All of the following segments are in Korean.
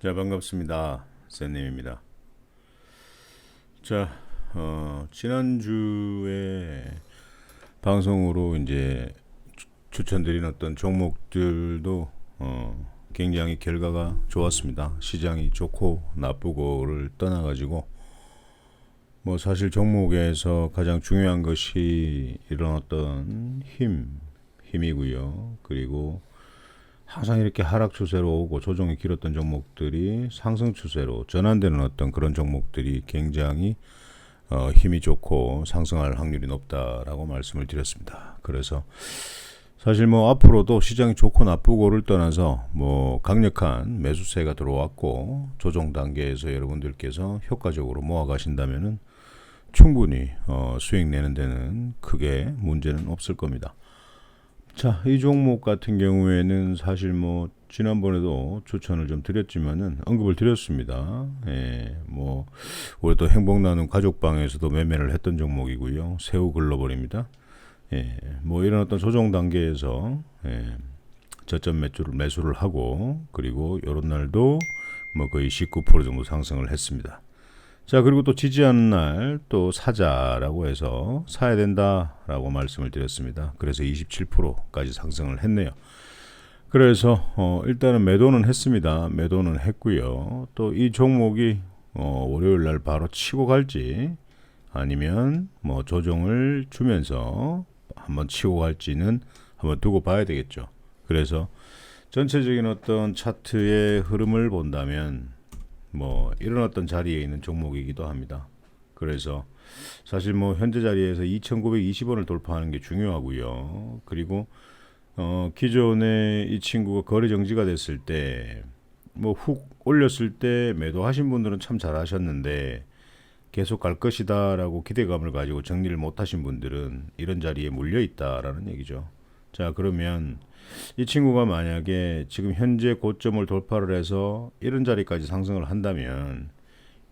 자, 반갑습니다. 쌤님입니다. 자, 지난주에 방송으로 이제 추천드린 어떤 종목들도 굉장히 결과가 좋았습니다. 시장이 좋고 나쁘고를 떠나가지고 뭐 사실 종목에서 가장 중요한 것이 이런 어떤 힘이고요. 그리고 항상 이렇게 하락 추세로 오고 조정이 길었던 종목들이 상승 추세로 전환되는 어떤 그런 종목들이 굉장히 힘이 좋고 상승할 확률이 높다라고 말씀을 드렸습니다. 그래서 사실 뭐 앞으로도 시장이 좋고 나쁘고를 떠나서 뭐 강력한 매수세가 들어왔고 조정 단계에서 여러분들께서 효과적으로 모아 가신다면은 충분히 수익 내는 데는 크게 문제는 없을 겁니다. 자, 이 종목 같은 경우에는 사실 뭐 지난번에도 추천을 좀 드렸지만은 언급을 드렸습니다. 예, 뭐 우리 또 행복 나눔 가족방에서도 매매를 했던 종목이고요. 새우 글로벌입니다. 예, 뭐 이런 어떤 조정 단계에서 저점 매수를 하고 그리고 이런 날도 뭐 거의 19% 정도 상승을 했습니다. 자, 그리고 또 지지하는 날 또 사자라고 해서 사야 된다라고 말씀을 드렸습니다. 그래서 27%까지 상승을 했네요. 그래서 일단은 매도는 했습니다. 매도는 했고요. 또 이 종목이 월요일 날 바로 치고 갈지 아니면 뭐 조정을 주면서 한번 치고 갈지는 한번 두고 봐야 되겠죠. 그래서 전체적인 어떤 차트의 흐름을 본다면 뭐 이런 어떤 자리에 있는 종목이기도 합니다. 그래서 사실 뭐 현재 자리에서 2,920원을 돌파하는 게 중요하고요. 그리고 기존에 이 친구가 거래 정지가 됐을 때 뭐 훅 올렸을 때 매도하신 분들은 참 잘하셨는데 계속 갈 것이다라고 기대감을 가지고 정리를 못하신 분들은 이런 자리에 물려 있다라는 얘기죠. 자, 그러면 이 친구가 만약에 지금 현재 고점을 돌파를 해서 이런 자리까지 상승을 한다면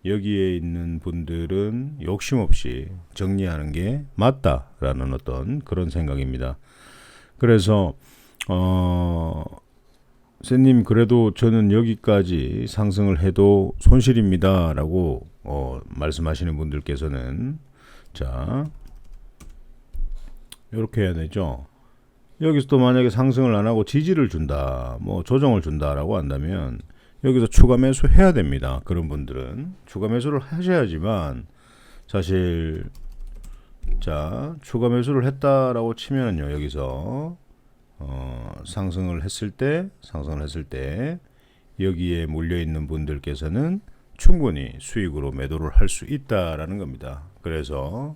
여기에 있는 분들은 욕심 없이 정리하는 게 맞다라는 어떤 그런 생각입니다. 그래서 쌤님 그래도 저는 여기까지 상승을 해도 손실입니다라고 말씀하시는 분들께서는 자, 이렇게 해야 되죠. 여기서 또 만약에 상승을 안 하고 지지를 준다, 뭐 조정을 준다라고 한다면 여기서 추가 매수 해야 됩니다. 그런 분들은 추가 매수를 하셔야지만 사실 자 추가 매수를 했다라고 치면은요 여기서 상승을 했을 때 여기에 물려 있는 분들께서는 충분히 수익으로 매도를 할 수 있다라는 겁니다. 그래서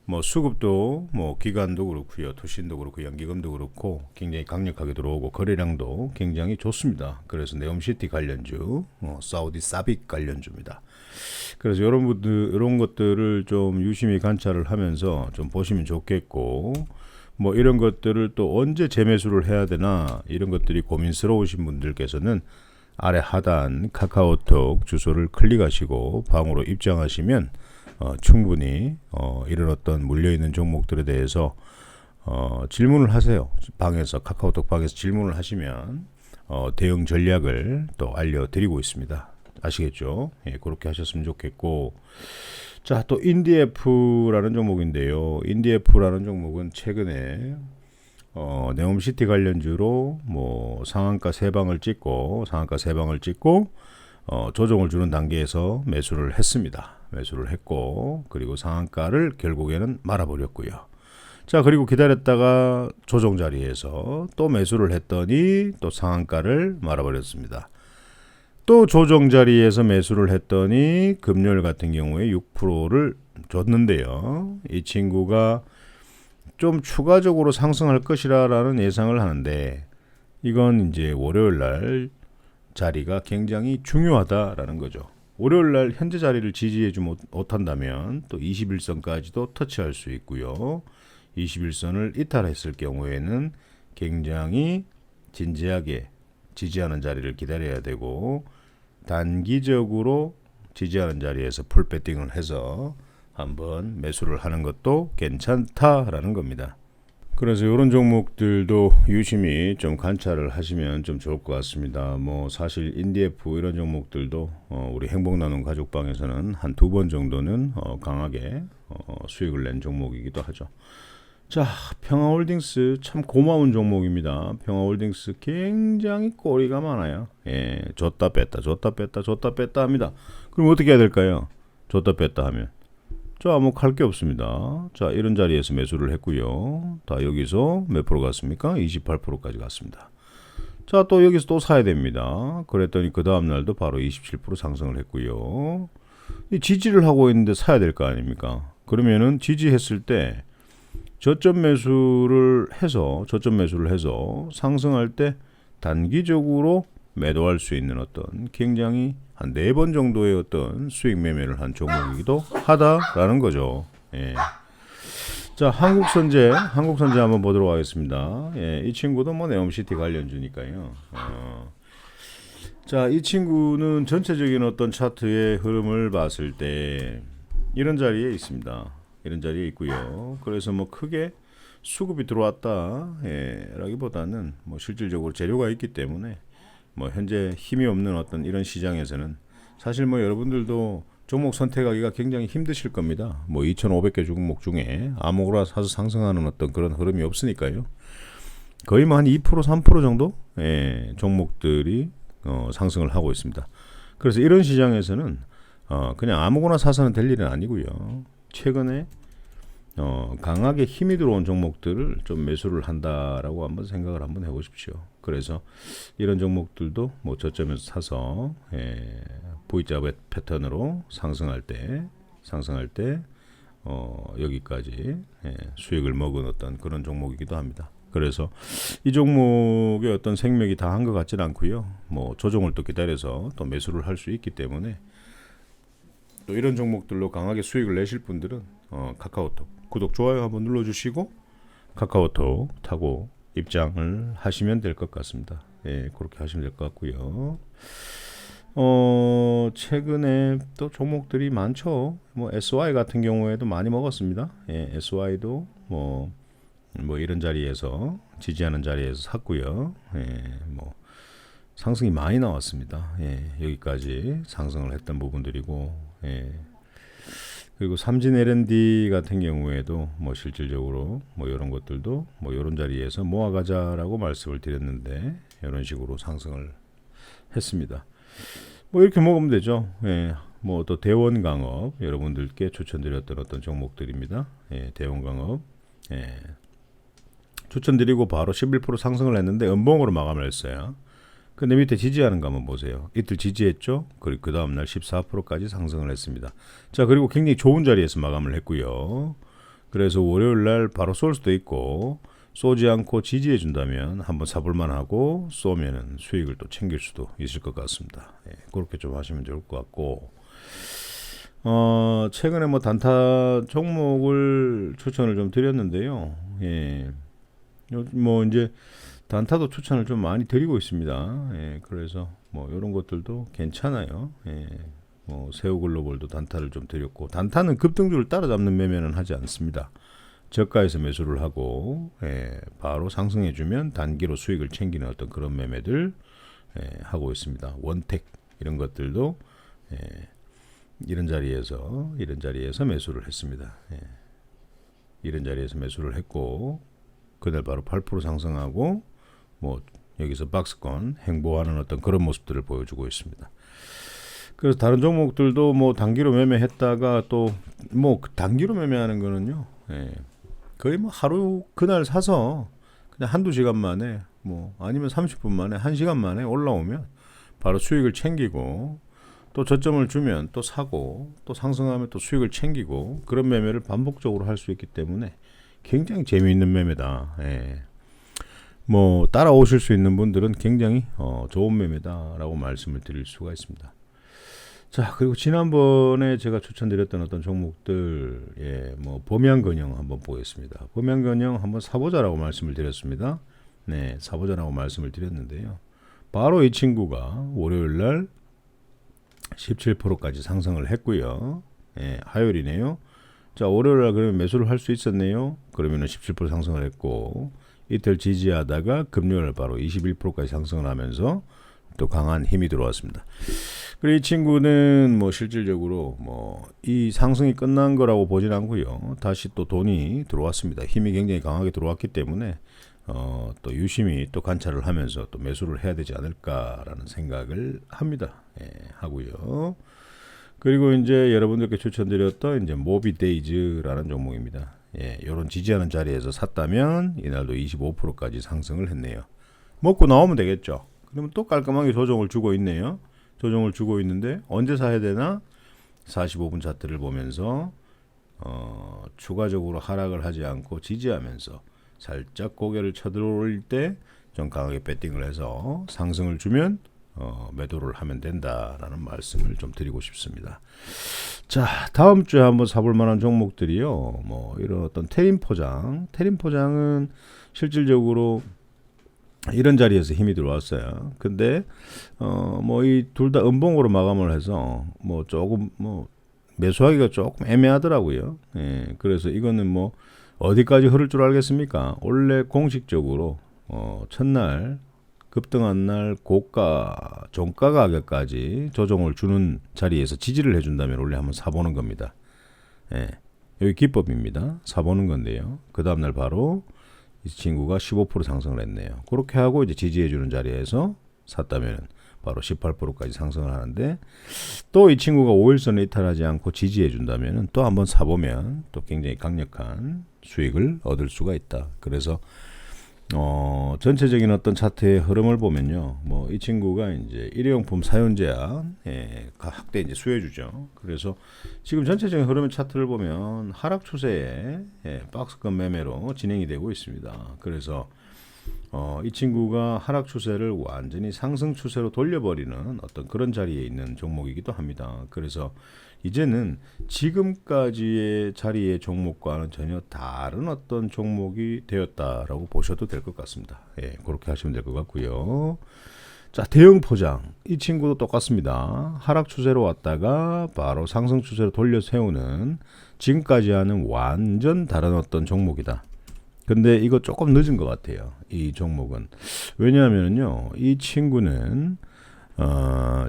뭐 수급도 뭐 기관도 그렇고요, 투신도 그렇고 연기금도 그렇고 굉장히 강력하게 들어오고 거래량도 굉장히 좋습니다. 그래서 네옴시티 관련주, 사우디 사빅 관련주입니다. 그래서 여러분들 이런 것들을 좀 유심히 관찰을 하면서 좀 보시면 좋겠고, 뭐 이런 것들을 또 언제 재매수를 해야 되나 이런 것들이 고민스러우신 분들께서는 아래 하단 카카오톡 주소를 클릭하시고 방으로 입장하시면 충분히 이런 어떤 물려있는 종목들에 대해서 질문을 하세요. 방에서 카카오톡 방에서 질문을 하시면 대응 전략을 또 알려드리고 있습니다. 아시겠죠? 예, 그렇게 하셨으면 좋겠고, 자, 또 인디에프라는 종목인데요. 인디에프라는 종목은 최근에 네옴시티 관련주로 뭐 상한가 세 방을 찍고 조정을 주는 단계에서 매수를 했습니다. 매수를 했고 그리고 상한가를 결국에는 말아버렸고요. 자, 그리고 기다렸다가 조정 자리에서 또 매수를 했더니 또 상한가를 말아버렸습니다. 또 조정 자리에서 매수를 했더니 금요일 같은 경우에 6%를 줬는데요. 이 친구가 좀 추가적으로 상승할 것이라는 예상을 하는데 이건 이제 월요일 날 자리가 굉장히 중요하다라는 거죠. 월요일 날 현재 자리를 지지해주지 못한다면 또 21선까지도 터치할 수 있고요. 21선을 이탈했을 경우에는 굉장히 진지하게 지지하는 자리를 기다려야 되고 단기적으로 지지하는 자리에서 풀배팅을 해서 한번 매수를 하는 것도 괜찮다라는 겁니다. 그래서 이런 종목들도 유심히 좀 관찰을 하시면 좀 좋을 것 같습니다. 뭐 사실 인디F 이런 종목들도 우리 행복나눔 가족방에서는 한 두 번 정도는 강하게 수익을 낸 종목이기도 하죠. 자, 평화홀딩스 참 고마운 종목입니다. 평화홀딩스 굉장히 꼬리가 많아요. 예, 줬다 뺐다 줬다 뺐다 줬다 뺐다 합니다. 그럼 어떻게 해야 될까요? 줬다 뺐다 하면 자, 뭐 할 게 없습니다. 자, 이런 자리에서 매수를 했고요. 다 여기서 몇 프로 갔습니까? 28%까지 갔습니다. 자, 또 여기서 또 사야 됩니다. 그랬더니 그 다음 날도 바로 27% 상승을 했고요. 이 지지를 하고 있는데 사야 될 거 아닙니까? 그러면은 지지했을 때 저점 매수를 해서 상승할 때 단기적으로 매도할 수 있는 어떤 굉장히 한 4번 정도의 어떤 수익 매매를 한 종목이기도 하다라는 거죠. 예. 자, 한국선제 한번 보도록 하겠습니다. 예, 이 친구도 뭐 네옴시티 관련주니까요. 자, 이 친구는 전체적인 어떤 차트의 흐름을 봤을 때 이런 자리에 있습니다. 이런 자리에 있고요. 그래서 뭐 크게 수급이 들어왔다 라기보다는 뭐 실질적으로 재료가 있기 때문에 뭐 현재 힘이 없는 어떤 이런 시장에서는 사실 뭐 여러분들도 종목 선택하기가 굉장히 힘드실 겁니다. 뭐 2,500개 종목 중에 아무거나 사서 상승하는 어떤 그런 흐름이 없으니까요. 거의 뭐 한 2% 3% 정도 종목들이 상승을 하고 있습니다. 그래서 이런 시장에서는 그냥 아무거나 사서는 될 일은 아니고요. 최근에 강하게 힘이 들어온 종목들을 좀 매수를 한다라고 한번 생각을 한번 해보십시오. 그래서 이런 종목들도 뭐 저점에서 사서 V자 패턴으로 상승할 때 여기까지 수익을 먹은 어떤 그런 종목이기도 합니다. 그래서 이 종목의 어떤 생맥이 다 한 것 같지는 않고요. 뭐 조정을 또 기다려서 또 매수를 할 수 있기 때문에 또 이런 종목들로 강하게 수익을 내실 분들은 카카오톡 구독 좋아요 한번 눌러주시고 카카오톡 타고 입장을 하시면 될 것 같습니다. 예, 그렇게 하시면 될 것 같고요. 최근에 또 종목들이 많죠. 뭐 SY 같은 경우에도 많이 먹었습니다. 예, SY도 뭐 이런 자리에서 지지하는 자리에서 샀고요. 예, 뭐 상승이 많이 나왔습니다. 예, 여기까지 상승을 했던 부분들이고, 예. 그리고 삼진 L&D 같은 경우에도 뭐 실질적으로 뭐 이런 것들도 뭐 이런 자리에서 모아가자라고 말씀을 드렸는데 이런 식으로 상승을 했습니다. 뭐 이렇게 먹으면 되죠. 예. 뭐 또 대원강업 여러분들께 추천드렸던 어떤 종목들입니다. 예, 대원강업 추천드리고 바로 11% 상승을 했는데 연봉으로 마감을 했어요. 근데 밑에 지지하는 거 한번 보세요. 이틀 지지했죠. 그리고 그 다음날 14%까지 상승을 했습니다. 자, 그리고 굉장히 좋은 자리에서 마감을 했고요. 그래서 월요일날 바로 쏠 수도 있고 쏘지 않고 지지해 준다면 한번 사볼만 하고 쏘면은 수익을 또 챙길 수도 있을 것 같습니다. 예, 그렇게 좀 하시면 좋을 것 같고 최근에 뭐 단타 종목을 추천을 좀 드렸는데요. 예, 뭐 이제 단타도 추천을 좀 많이 드리고 있습니다. 예, 그래서 뭐 이런 것들도 괜찮아요. 예, 뭐 세우글로벌도 단타를 좀 드렸고 단타는 급등주를 따라잡는 매매는 하지 않습니다. 저가에서 매수를 하고 바로 상승해주면 단기로 수익을 챙기는 어떤 그런 매매들 하고 있습니다. 원택 이런 것들도 이런 자리에서 매수를 했습니다. 이런 자리에서 매수를 했고 그날 바로 8% 상승하고 뭐 여기서 박스권 행보하는 어떤 그런 모습들을 보여주고 있습니다. 그래서 다른 종목들도 뭐 단기로 매매했다가 또 뭐 단기로 매매하는 거는요. 거의 뭐 하루 그날 사서 그냥 한두 시간 만에 뭐 아니면 30분 만에 1시간 만에 올라오면 바로 수익을 챙기고 또 저점을 주면 또 사고 또 상승하면 또 수익을 챙기고 그런 매매를 반복적으로 할 수 있기 때문에 굉장히 재미있는 매매다. 뭐 따라오실 수 있는 분들은 굉장히 좋은 매매다라고 말씀을 드릴 수가 있습니다. 자, 그리고 지난번에 제가 추천드렸던 어떤 종목들, 뭐 범양근영 한번 보겠습니다. 범양근영 한번 사보자라고 말씀을 드렸습니다. 네, 사보자라고 말씀을 드렸는데요. 바로 이 친구가 월요일날 17%까지 상승을 했고요. 화요일이네요. 자, 월요일 날 그러면 매수를 할 수 있었네요. 그러면은 17% 상승을 했고, 이틀 지지하다가 금요일 바로 21%까지 상승을 하면서 또 강한 힘이 들어왔습니다. 그리고 이 친구는 뭐 실질적으로 뭐 이 상승이 끝난 거라고 보진 않고요. 다시 또 돈이 들어왔습니다. 힘이 굉장히 강하게 들어왔기 때문에 또 유심히 또 관찰을 하면서 또 매수를 해야 되지 않을까라는 생각을 합니다. 예, 하고요. 그리고 이제 여러분들께 추천드렸던 이제 모비데이즈라는 종목입니다. 예, 요런 지지하는 자리에서 샀다면 이날도 25%까지 상승을 했네요. 먹고 나오면 되겠죠. 그러면 또 깔끔하게 조정을 주고 있네요. 조정을 주고 있는데 언제 사야 되나? 45분 차트를 보면서 추가적으로 하락을 하지 않고 지지하면서 살짝 고개를 쳐들어올 때 좀 강하게 배팅을 해서 상승을 주면 매도를 하면 된다라는 말씀을 좀 드리고 싶습니다. 자, 다음 주에 한번 사볼 만한 종목들이요. 뭐 이런 어떤 테림포장은 실질적으로 이런 자리에서 힘이 들어왔어요. 근데 뭐 이 둘 다 음봉으로 마감을 해서 뭐 조금 뭐 매수하기가 조금 애매하더라고요. 예, 그래서 이거는 뭐 어디까지 흐를 줄 알겠습니까? 원래 공식적으로 첫날 급등한 날 고가 종가 가격까지 조정을 주는 자리에서 지지를 해준다면 원래 한번 사보는 겁니다. 예, 여기 기법입니다. 사보는 건데요. 그 다음날 바로 이 친구가 15% 상승을 했네요. 그렇게 하고 이제 지지해주는 자리에서 샀다면 바로 18%까지 상승을 하는데, 또 이 친구가 5일선을 이탈하지 않고 지지해준다면 또 한번 사보면 또 굉장히 강력한 수익을 얻을 수가 있다. 그래서 전체적인 어떤 차트의 흐름을 보면요, 뭐 이 친구가 이제 일회용품 사용 제한 확대 이제 수혜주죠. 그래서 지금 전체적인 흐름의 차트를 보면 하락 추세에 박스권 매매로 진행이 되고 있습니다. 그래서 이 친구가 하락 추세를 완전히 상승 추세로 돌려버리는 어떤 그런 자리에 있는 종목이기도 합니다. 그래서 이제는 지금까지의 자리의 종목과는 전혀 다른 어떤 종목이 되었다라고 보셔도 될 것 같습니다. 예, 그렇게 하시면 될 것 같고요. 자, 대형 포장 이 친구도 똑같습니다. 하락 추세로 왔다가 바로 상승 추세로 돌려 세우는 지금까지와는 완전 다른 어떤 종목이다. 근데 이거 조금 늦은 것 같아요. 이 종목은. 왜냐하면요, 이 친구는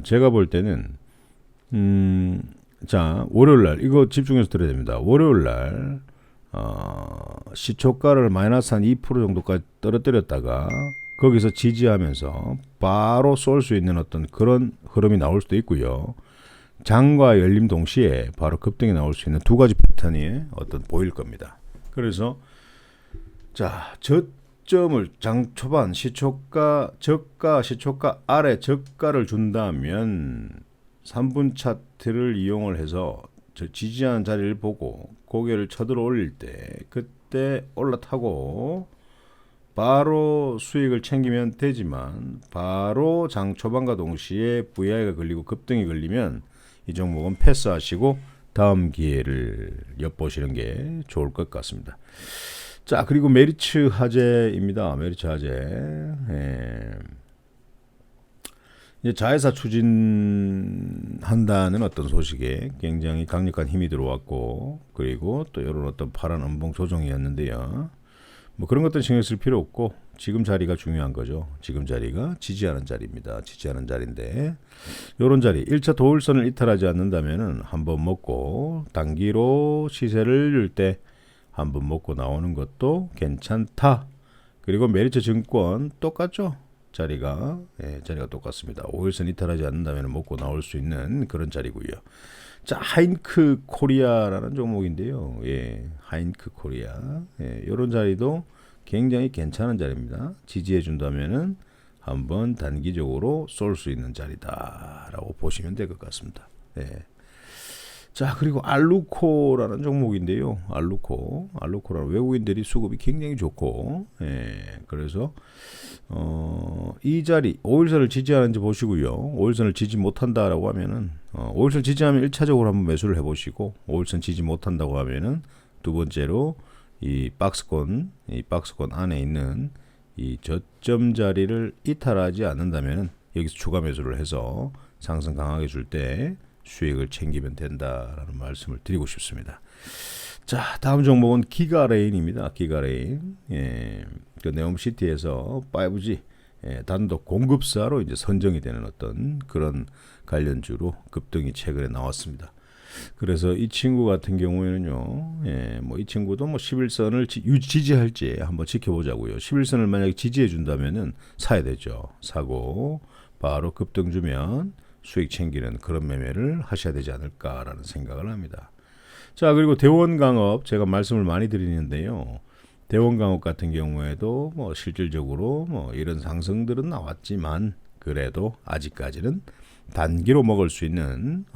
제가 볼 때는 자, 월요일날 이거 집중해서 들어야 됩니다. 월요일날 시초가를 마이너스 한 2% 정도까지 떨어뜨렸다가 거기서 지지하면서 바로 쏠 수 있는 어떤 그런 흐름이 나올 수도 있고요. 장과 열림 동시에 바로 급등이 나올 수 있는 두 가지 패턴이 어떤 보일 겁니다. 그래서 자, 저점을 장 초반 시초가 아래 저가를 준다면 3분 차트를 이용을 해서 저 지지하는 자리를 보고 고개를 쳐들어 올릴 때 그때 올라타고 바로 수익을 챙기면 되지만, 바로 장 초반과 동시에 VI가 걸리고 급등이 걸리면 이 종목은 패스하시고 다음 기회를 엿보시는 게 좋을 것 같습니다. 자, 그리고 메리츠 화재입니다. 메리츠 화재. 이제 자회사 추진한다는 어떤 소식에 굉장히 강력한 힘이 들어왔고, 그리고 또 이런 어떤 파란 음봉 조정이었는데요. 뭐 그런 것들 신경 쓸 필요 없고 지금 자리가 중요한 거죠. 지금 자리가 지지하는 자리입니다. 지지하는 자리인데, 이런 자리 1차 도일선을 이탈하지 않는다면은 한번 먹고 단기로 시세를 줄 때 한번 먹고 나오는 것도 괜찮다. 그리고 메리츠 증권 똑같죠. 자리가 똑같습니다. 5일선 이탈하지 않는다면 먹고 나올 수 있는 그런 자리고요. 자, 하인크 코리아라는 종목인데요. 예, 하인크 코리아. 예, 이런 자리도 굉장히 괜찮은 자리입니다. 지지해 준다면은 한번 단기적으로 쏠 수 있는 자리다라고 보시면 될 것 같습니다. 예. 자, 그리고 알루코라는 종목인데요. 알루코라는 외국인들이 수급이 굉장히 좋고, 그래서 이 자리 5일선을 지지하는지 보시고요. 5일선을 지지 못한다라고 하면은 5일선 지지하면 1차적으로 한번 매수를 해보시고, 5일선 지지 못한다고 하면은 두 번째로 이 박스권 안에 있는 이 저점 자리를 이탈하지 않는다면은 여기서 추가 매수를 해서 상승 강하게 줄 때 수익을 챙기면 된다라는 말씀을 드리고 싶습니다. 자, 다음 종목은 기가레인입니다. 기가레인. 예, 그 네옴시티에서 5G 단독 공급사로 이제 선정이 되는 어떤 그런 관련주로 급등이 최근에 나왔습니다. 그래서 이 친구 같은 경우에는요, 뭐 이 친구도 뭐 11선을 지지할지 한번 지켜보자고요. 11선을 만약에 지지해 준다면은 사야 되죠. 사고 바로 급등 주면 수익 챙기는 그런 매매를 하셔야 되지 않을까라는 생각을 합니다. 자, 그리고 대원강업 제가 말씀을 많이 드리는데요. 대원강업 같은 경우에도 뭐 실질적으로 뭐 이런 상승들은 나왔지만 그래도 아직까지는 단기로 먹을 수 있는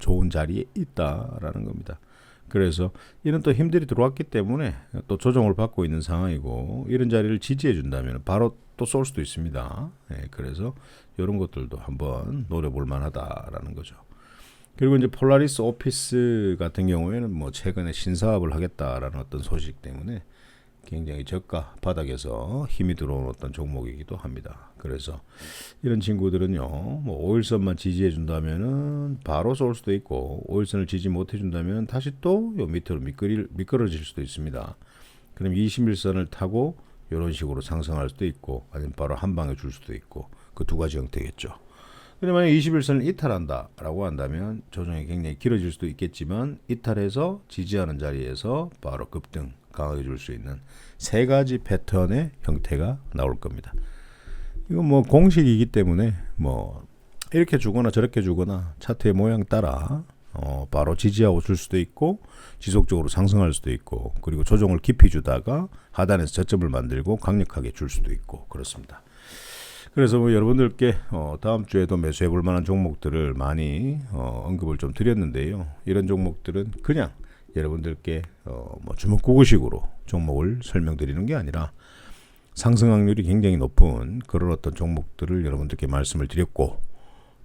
좋은 자리에 있다라는 겁니다. 그래서 이런 또 힘들이 들어왔기 때문에 또 조정을 받고 있는 상황이고 이런 자리를 지지해 준다면 바로 또 쏠 수도 있습니다. 그래서 이런 것들도 한번 노려볼 만하다라는 거죠. 그리고 이제 폴라리스 오피스 같은 경우에는 뭐 최근에 신사업을 하겠다라는 어떤 소식 때문에 굉장히 저가 바닥에서 힘이 들어온 어떤 종목이기도 합니다. 그래서 이런 친구들은요, 뭐 5일선만 지지해 준다면은 바로 쏠 수도 있고 5일선을 지지 못해 준다면 다시 또 요 밑으로 미끄러질 수도 있습니다. 그럼 21선을 타고 이런 식으로 상승할 수도 있고 아니면 바로 한 방에 줄 수도 있고 그 두 가지 형태겠죠. 근데 만약 21선을 이탈한다라고 한다면 조정이 굉장히 길어질 수도 있겠지만 이탈해서 지지하는 자리에서 바로 급등 강하게 줄 수 있는 세 가지 패턴의 형태가 나올 겁니다. 이건 뭐 공식이기 때문에 뭐 이렇게 주거나 저렇게 주거나 차트의 모양 따라 바로 지지하고 줄 수도 있고 지속적으로 상승할 수도 있고 그리고 조정을 깊이 주다가 하단에서 저점을 만들고 강력하게 줄 수도 있고 그렇습니다. 그래서 뭐 여러분들께 다음 주에도 매수해 볼 만한 종목들을 많이 언급을 좀 드렸는데요. 이런 종목들은 그냥 여러분들께 뭐 주먹구구식으로 종목을 설명드리는 게 아니라 상승 확률이 굉장히 높은 그런 어떤 종목들을 여러분들께 말씀을 드렸고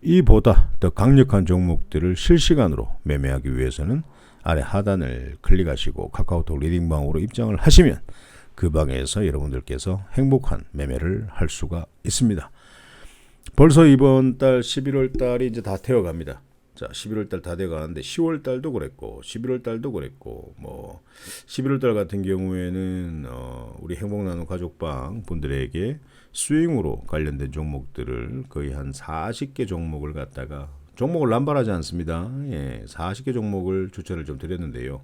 이보다 더 강력한 종목들을 실시간으로 매매하기 위해서는 아래 하단을 클릭하시고 카카오톡 리딩방으로 입장을 하시면 그 방에서 여러분들께서 행복한 매매를 할 수가 있습니다. 벌써 이번 달 11월 달이 이제 다 되어 갑니다. 자, 11월 달 다 되어 가는데 10월 달도 그랬고 11월 달도 그랬고 뭐 11월 달 같은 경우에는 우리 행복나눔 가족방 분들에게 스윙으로 관련된 종목들을 거의 한 40개 종목을 갖다가 종목을 남발하지 않습니다. 40개 종목을 추천을 좀 드렸는데요.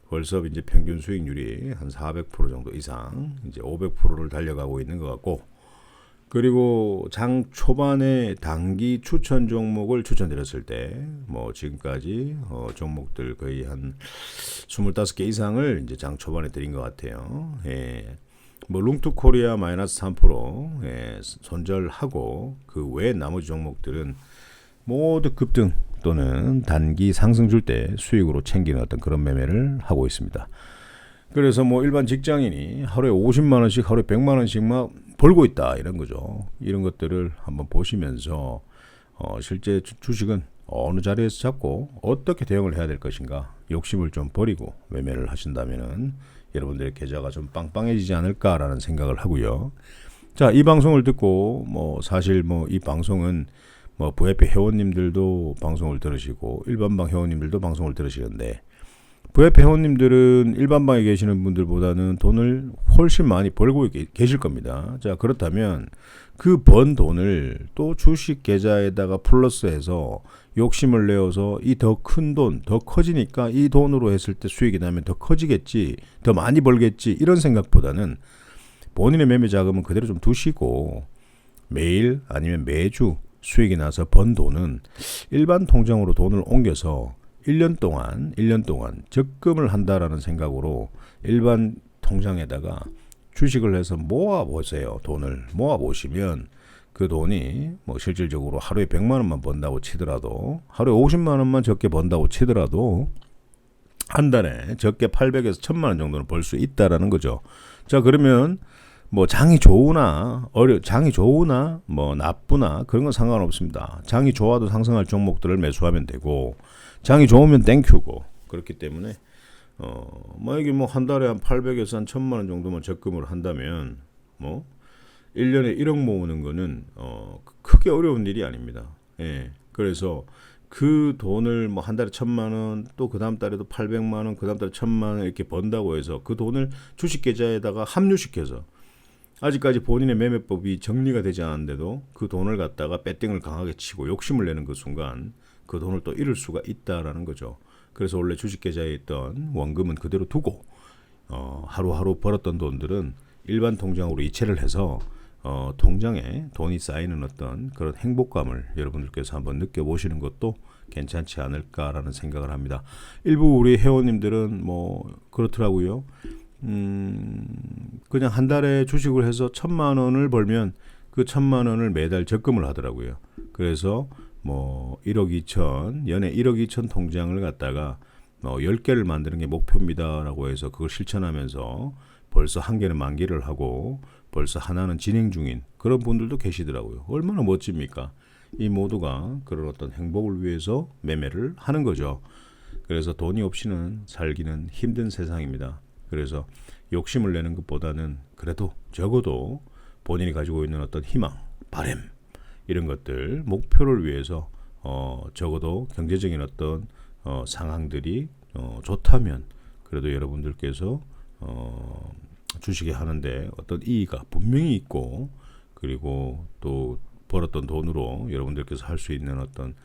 벌써 이제 평균 수익률이 한 400% 정도 이상 이제 500%를 달려가고 있는 것 같고 그리고 장 초반에 단기 추천 종목을 추천드렸을 때 뭐 지금까지 종목들 거의 한 25개 이상을 이제 장 초반에 드린 것 같아요. 뭐 룽투코리아 마이너스 3% 손절하고 그 외 나머지 종목들은 모두 급등 또는 단기 상승 줄 때 수익으로 챙기는 어떤 그런 매매를 하고 있습니다. 그래서 뭐 일반 직장인이 하루에 50만 원씩 하루에 100만 원씩 막 벌고 있다 이런 거죠. 이런 것들을 한번 보시면서 실제 주식은 어느 자리에서 잡고 어떻게 대응을 해야 될 것인가 욕심을 좀 버리고 매매를 하신다면은 여러분들의 계좌가 좀 빵빵해지지 않을까라는 생각을 하고요. 자, 이 방송을 듣고 뭐 사실 뭐 이 방송은 뭐 VIP 회원님들도 방송을 들으시고 일반방 회원님들도 방송을 들으시는데 VIP 회원님들은 일반방에 계시는 분들보다는 돈을 훨씬 많이 벌고 계실 겁니다. 자, 그렇다면 그 번 돈을 또 주식 계좌에다가 플러스해서 욕심을 내어서 이 더 큰 돈, 더 커지니까 이 돈으로 했을 때 수익이 나면 더 커지겠지, 더 많이 벌겠지 이런 생각보다는 본인의 매매 자금은 그대로 좀 두시고 매일 아니면 매주 수익이 나서 번 돈은 일반 통장으로 돈을 옮겨서 1년 동안 적금을 한다라는 생각으로 일반 통장에다가 주식을 해서 모아보세요. 돈을 모아보시면 그 돈이 뭐 실질적으로 하루에 100만 원만 번다고 치더라도 하루에 50만 원만 적게 번다고 치더라도 한 달에 적게 800에서 1000만 원 정도는 벌 수 있다라는 거죠. 자, 그러면 뭐 장이 좋으나 뭐 나쁘나 그런 건 상관없습니다. 장이 좋아도 상승할 종목들을 매수하면 되고 장이 좋으면 땡큐고 그렇기 때문에 만약에 뭐 한 달에 한 800에서 한 1000만 원 정도만 적금을 한다면 뭐 1년에 1억 모으는 거는 크게 어려운 일이 아닙니다. 그래서 그 돈을 뭐 한 달에 1,000만 원, 또 그 다음 달에도 800만 원, 그 다음 달에 1,000만 원 이렇게 번다고 해서 그 돈을 주식 계좌에다가 합류시켜서 아직까지 본인의 매매법이 정리가 되지 않았는데도 그 돈을 갖다가 배팅을 강하게 치고 욕심을 내는 그 순간 그 돈을 또 잃을 수가 있다라는 거죠. 그래서 원래 주식 계좌에 있던 원금은 그대로 두고 하루하루 벌었던 돈들은 일반 통장으로 이체를 해서 통장에 돈이 쌓이는 어떤 그런 행복감을 여러분들께서 한번 느껴보시는 것도 괜찮지 않을까라는 생각을 합니다. 일부 우리 회원님들은 뭐 그렇더라고요. 그냥 한 달에 주식을 해서 1,000만 원을 벌면 그 1,000만 원을 매달 적금을 하더라고요. 그래서 뭐 1억 2천, 연에 1억 2천 통장을 갖다가 10개를 만드는 게 목표입니다라고 해서 그걸 실천하면서 벌써 한 개는 만기를 하고 벌써 하나는 진행 중인 그런 분들도 계시더라고요. 얼마나 멋집니까? 이 모두가 그런 어떤 행복을 위해서 매매를 하는 거죠. 그래서 돈이 없이는 살기는 힘든 세상입니다. 그래서 욕심을 내는 것보다는 그래도 적어도 본인이 가지고 있는 어떤 희망, 바람 이런 것들 목표를 위해서 적어도 경제적인 어떤 상황들이 좋다면 그래도 여러분들께서 주식에 하는데 어떤 이의가 분명히 있고 그리고 또 벌었던 돈으로 여러분들께서 할 수 있는 어떤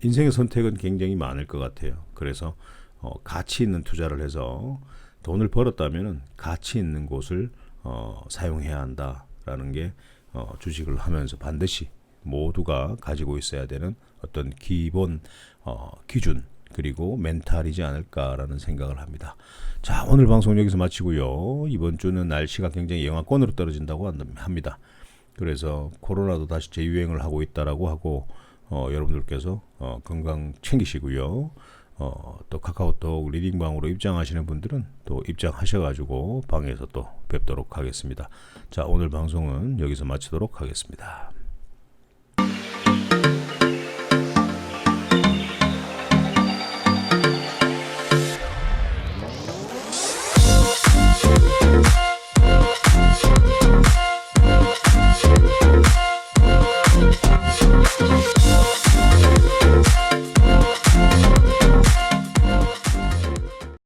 인생의 선택은 굉장히 많을 것 같아요. 그래서 가치 있는 투자를 해서 돈을 벌었다면 가치 있는 곳을 사용해야 한다라는 게 주식을 하면서 반드시 모두가 가지고 있어야 되는 어떤 기본 기준 그리고 멘탈이지 않을까라는 생각을 합니다. 자, 오늘 방송 여기서 마치고요. 이번 주는 날씨가 굉장히 영하권으로 떨어진다고 합니다. 그래서 코로나도 다시 재유행을 하고 있다라고 하고 여러분들께서 건강 챙기시고요. 또 카카오톡 리딩방으로 입장하시는 분들은 또 입장하셔가지고 방에서 또 뵙도록 하겠습니다. 자, 오늘 방송은 여기서 마치도록 하겠습니다.